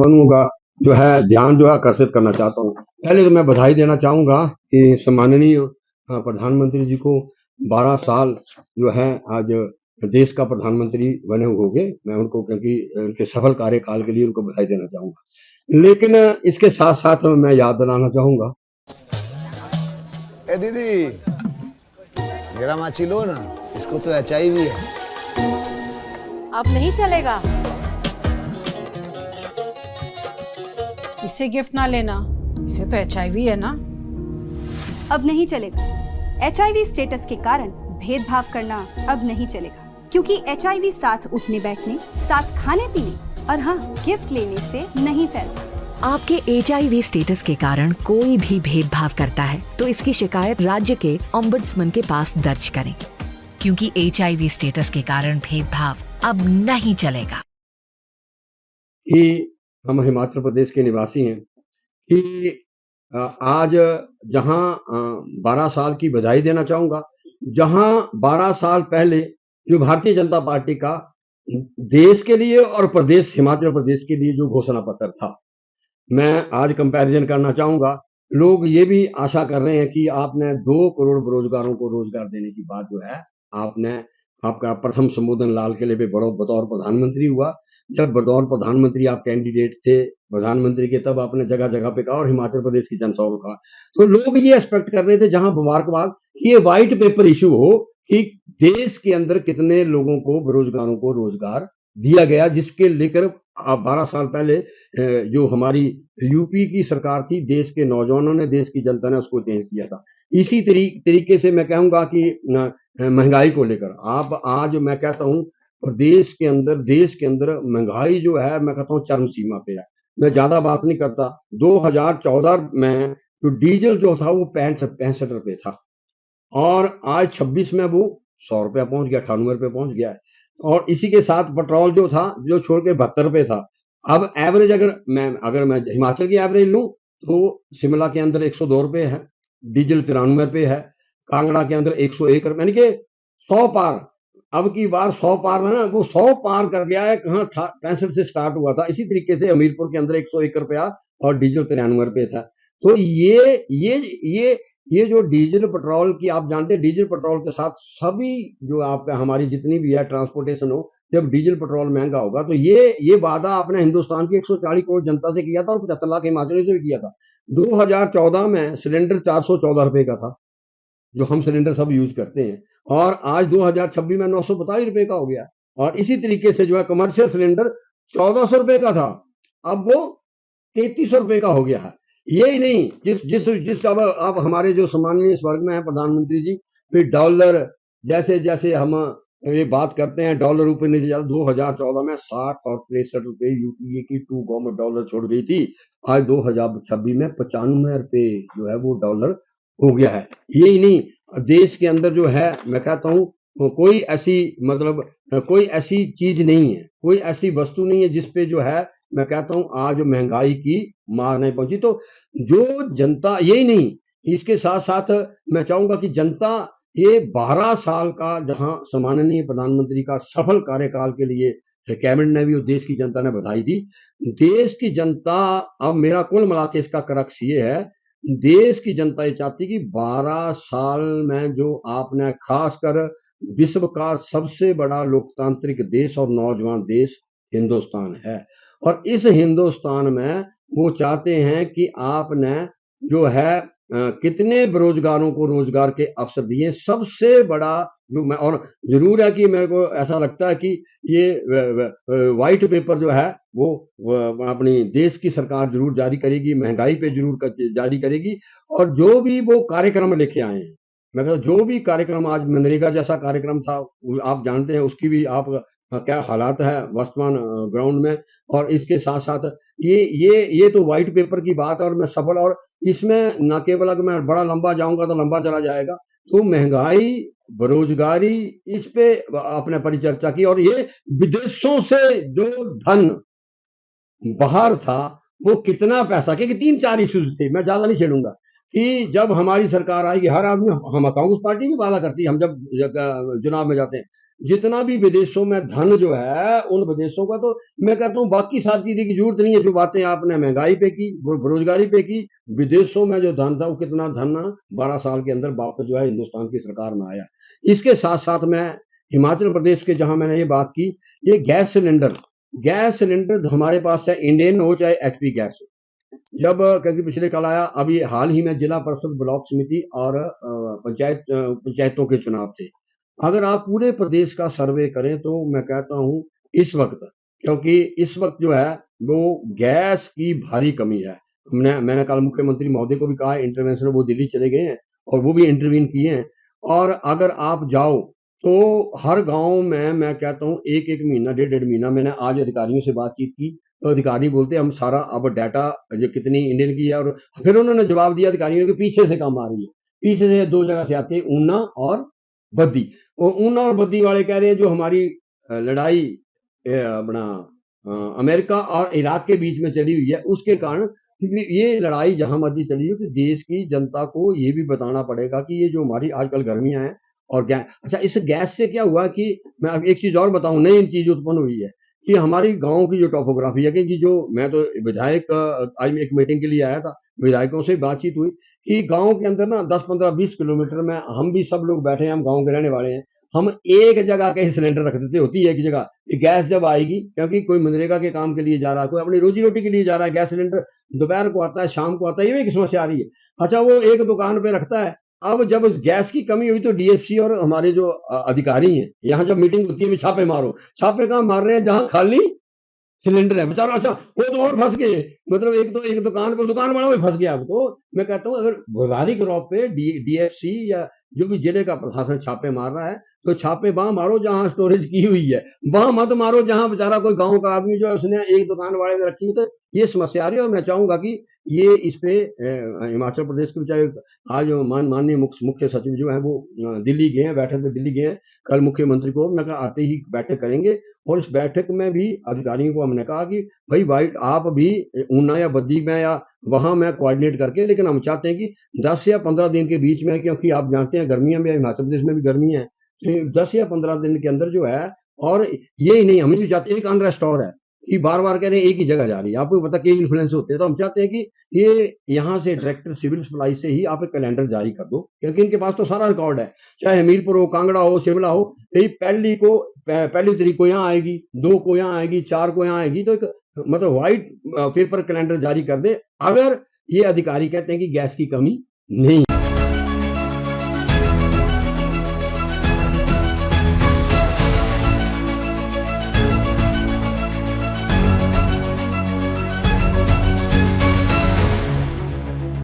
बनूँ का जो है ध्यान जो है आकर्षित करना चाहता हूँ। पहले तो मैं बधाई देना चाहूँगा कि सम्माननीय प्रधानमंत्री जी को 12 साल जो है आज देश का प्रधानमंत्री बने होंगे। मैं उनको क्योंकि उनके सफल कार्यकाल के लिए उनको बधाई देना चाहूँगा। लेकिन इसके साथ-साथ मैं याद दिलाना चाहूँगा। ए दीदी, मेरा माची लो ना, इसको तो एचआईवी है। अब नहीं चलेगा। इसे गिफ्ट ना लेना, इसे तो एचआईवी है ना। अब नहीं चलेगा। एचआईवी स्टेटस के कारण भेदभाव करना अब नहीं चलेगा, क्योंकि एचआईवी साथ उठने बैठने, साथ खाने पीने और हाँ गिफ्ट लेने से नहीं फैलता। आपके एचआईवी स्टेटस के कारण कोई भी भेदभाव करता है तो इसकी शिकायत राज्य के ओम्बुड्समैन के पास दर्ज करें, क्योंकि एचआईवी स्टेटस के कारण भेदभाव अब नहीं चलेगा। कि हम हिमाचल प्रदेश के निवासी हैं कि आज जहां 12 साल की बधाई देना चाहूंगा, जहां 12 साल पहले जो भारतीय जनता पार्टी का देश के लिए और प्रदेश हिमाचल प्रदेश के लिए जो घोषणा पत्र था, मैं आज कंपैरिजन करना चाहूंगा। लोग ये भी आशा कर रहे हैं कि आपने 2 करोड़ बेरोजगारों को रोजगार देने की बात जो है आपने आपका प्रथम संबोधन लाल किले पे बतौर प्रधानमंत्री हुआ। जब बतौर प्रधानमंत्री आप कैंडिडेट थे प्रधानमंत्री के, तब आपने जगह जगह पे कहा और हिमाचल प्रदेश की जनता को कहा। तो लोग ये एक्सपेक्ट कर रहे थे जहां मुबारकबाद कि ये व्हाइट पेपर इशू हो कि देश के अंदर कितने लोगों को बेरोजगारों को रोजगार दिया गया, जिसके लेकर 12 साल पहले जो हमारी यूपी की सरकार थी, देश के नौजवानों ने, देश की जनता ने उसको चेंज किया था। इसी तरीके से मैं कहूंगा कि महंगाई को लेकर आप आज मैं कहता हूं देश के अंदर महंगाई जो है मैं कहता हूं चरम सीमा पे है। मैं ज्यादा बात नहीं करता। 2014 में जो डीजल जो था वो 65 रुपए था और आज 26 में वो 100 रुपया पहुंच गया, 98 रुपये पहुंच गया है। और इसी के साथ पेट्रोल जो था जो छोड़ के 72 रुपये था। अब एवरेज अगर मैं हिमाचल की एवरेज लूं तो शिमला के अंदर 102 रुपये है, डीजल 93 रुपये है, कांगड़ा के अंदर 101 रुपये, यानी कि 100 पार। अब की बार 100 पार है ना, वो 100 पार कर गया है। कहाँ था, 65 से स्टार्ट हुआ था। इसी तरीके से हमीरपुर के अंदर 101 रुपया और डीजल 93 रुपये था। तो ये जो डीजल पेट्रोल की आप जानते हैं, डीजल पेट्रोल के साथ सभी जो आप हमारी जितनी भी है ट्रांसपोर्टेशन हो, जब डीजल पेट्रोल महंगा होगा तो ये वादा आपने हिंदुस्तान की 140 करोड़ जनता से किया था और 75 लाख हिमाचलियों से भी किया था। 2014 में सिलेंडर 414 रुपए का था, जो हम सिलेंडर सब यूज करते हैं, और आज 2026 में 945 रुपए का हो गया। और इसी तरीके से जो है कमर्शियल सिलेंडर 1400 रुपए का था, अब वो 3300 रुपए का हो गया है। यही नहीं, जिस जिस जिस अब हमारे जो सम्माननीय स्वर्ग में है प्रधानमंत्री जी, फिर डॉलर जैसे जैसे हम ये बात करते हैं, डॉलर ऊपर नीचे जाता। 2014 में 60 और 63 रुपए यूपीए की 2 गवर्नमेंट डॉलर छोड़ गई थी। आज 2026 में 95 रुपए जो है वो डॉलर हो गया है। यही नहीं, देश के अंदर जो है मैं कहता हूँ कोई ऐसी मतलब कोई ऐसी चीज नहीं है, कोई ऐसी वस्तु नहीं है जिसपे जो है मैं कहता हूँ आज महंगाई की मार नहीं पहुंची। तो जो जनता, यही नहीं, इसके साथ साथ मैं चाहूंगा कि जनता ये 12 साल का जहां सम्माननीय प्रधानमंत्री का सफल कार्यकाल के लिए कैबिनेट ने भी और देश की जनता ने बधाई दी। देश की जनता, अब मेरा कुल मिला के इसका क्रक्स ये है, देश की जनता ये चाहती कि 12 साल में जो आपने खासकर विश्व का सबसे बड़ा लोकतांत्रिक देश और नौजवान देश हिंदुस्तान है, और इस हिंदुस्तान में वो चाहते हैं कि आपने जो है कितने बेरोजगारों को रोजगार के अवसर दिए। सबसे बड़ा जो मैं, और जरूर है कि मेरे को ऐसा लगता है कि ये व्हाइट पेपर जो है वो अपनी देश की सरकार जरूर जारी करेगी, महंगाई पे जरूर जारी करेगी। और जो भी वो कार्यक्रम लेके आए हैं, मैं कहता जो भी कार्यक्रम, आज मनरेगा जैसा कार्यक्रम था, आप जानते हैं उसकी भी आप क्या हालात है वर्तमान ग्राउंड में। और इसके साथ साथ ये तो व्हाइट पेपर की बात है, और मैं सफल, और इसमें न केवल अगर मैं बड़ा लंबा जाऊंगा तो लंबा चला जाएगा। तो महंगाई, बेरोजगारी, इस पे आपने परिचर्चा की, और ये विदेशों से जो धन बाहर था वो कितना पैसा, क्योंकि 3-4 इश्यूज थे, मैं ज्यादा नहीं छेड़ूंगा। कि जब हमारी सरकार आएगी, हर आदमी, हम कांग्रेस पार्टी भी वादा करती है, हम जब चुनाव में जाते हैं, जितना भी विदेशों में धन जो है, उन विदेशों का तो मैं कहता हूँ बाकी सारी चीजें की जरूरत नहीं है। जो बातें आपने महंगाई पे की, बेरोजगारी पे की, विदेशों में जो धन था, वो कितना धन 12 साल के अंदर वापस जो है हिंदुस्तान की सरकार में आया। इसके साथ साथ मैं हिमाचल प्रदेश के, जहां मैंने ये बात की, ये गैस सिलेंडर हमारे पास चाहे इंडियन हो चाहे एचपी गैस हो, जब क्योंकि पिछले कल आया, अभी हाल ही में जिला परिषद, ब्लॉक समिति और पंचायतों के चुनाव थे। अगर आप पूरे प्रदेश का सर्वे करें तो मैं कहता हूं इस वक्त, क्योंकि इस वक्त जो है वो गैस की भारी कमी है। मैंने कल मुख्यमंत्री महोदय को भी कहा, इंटरवेंशन, वो दिल्ली चले गए हैं और वो भी इंटरवीन किए हैं। और अगर आप जाओ तो हर गांव में मैं कहता हूं एक महीना, डेढ़ महीना, मैंने आज अधिकारियों से बातचीत की तो अधिकारी बोलते हम सारा अब डाटा जो कितनी इंडियन की है, और फिर उन्होंने जवाब दिया अधिकारियों के, पीछे से कम आ रही है, पीछे से 2 जगह से आती है, ऊना और बद्दी। और ऊना और बद्दी वाले कह रहे हैं जो हमारी लड़ाई अपना अमेरिका और इराक के बीच में चली हुई है, उसके कारण, क्योंकि ये लड़ाई जहां मर्जी चली हो, कि देश की जनता को ये भी बताना पड़ेगा कि ये जो हमारी आजकल गर्मियां हैं और गैस, अच्छा इस गैस से क्या हुआ कि मैं अब एक चीज और बताऊं, नई चीज उत्पन्न हुई है कि हमारी गांव की जो टोपोग्राफी है, कि जो मैं तो विधायक आज एक मीटिंग के लिए आया था, विधायकों से बातचीत हुई कि गांव के अंदर ना 10, 15, 20 किलोमीटर में हम भी सब लोग बैठे हैं, हम गांव के रहने वाले हैं, हम एक जगह के सिलेंडर रख देते, होती है एक जगह, कि गैस जब आएगी, क्योंकि कोई मनरेगा के काम के लिए जा रहा है, कोई अपनी रोजी रोटी के लिए जा रहा है, गैस सिलेंडर दोपहर को आता है, शाम को आता है, ये भी एक समस्या आ रही है। अच्छा, वो एक दुकान पे रखता है। अब जब गैस की कमी हुई तो डीएफसी और हमारे जो अधिकारी हैं, यहाँ जब मीटिंग होती है, छापे मारो, छापे कहाँ मार रहे हैं, जहां खाली सिलेंडर है बेचारा। अच्छा, वो तो और फंस गए, मतलब एक दुकान पर, दुकान वाला भी फंस गया। अब तो मैं कहता हूँ अगर व्यवहारिक तौर पे डीएफसी या जो भी जिले का प्रशासन छापे मार रहा है, तो छापे वहां मारो जहां स्टोरेज की हुई है, वहां मत मारो जहां बेचारा कोई गांव का आदमी जो है उसने एक दुकान वाले ने रखी हुई। तो ये समस्या आ रही है, और मैं चाहूंगा कि ये इस पे हिमाचल प्रदेश के, चाहे आज माननीय मुख्य सचिव जो है वो दिल्ली गए हैं, बैठक में दिल्ली गए हैं, कल मुख्यमंत्री को मैं आते ही बैठक करेंगे, और इस बैठक में भी अधिकारियों को हमने कहा कि भाई आप भी ऊना या बद्दी में या वहां में कोऑर्डिनेट करके, लेकिन हम चाहते हैं कि 10 या 15 दिन के बीच में, क्योंकि आप जानते हैं गर्मियां में हिमाचल प्रदेश में भी गर्मी है, तो 10 या 15 दिन के अंदर जो है, और ये ही नहीं, हम भी चाहते हैं, एक अनरेस्ट और है कि बार बार कह रहे हैं एक ही जगह जा रही है, आपको पता कई इन्फ्लुएंस होते हैं, तो हम चाहते हैं कि ये यहाँ से डायरेक्टर सिविल सप्लाई से ही आप एक कैलेंडर जारी कर दो, क्योंकि इनके पास तो सारा रिकॉर्ड है, चाहे हमीरपुर हो, कांगड़ा हो, शिमला हो, यही पहली तारीख को यहाँ आएगी, 2 को यहाँ आएगी, 4 को यहाँ आएगी, तो एक मतलब व्हाइट पेपर कैलेंडर जारी कर दे, अगर ये अधिकारी कहते हैं कि गैस की कमी नहीं।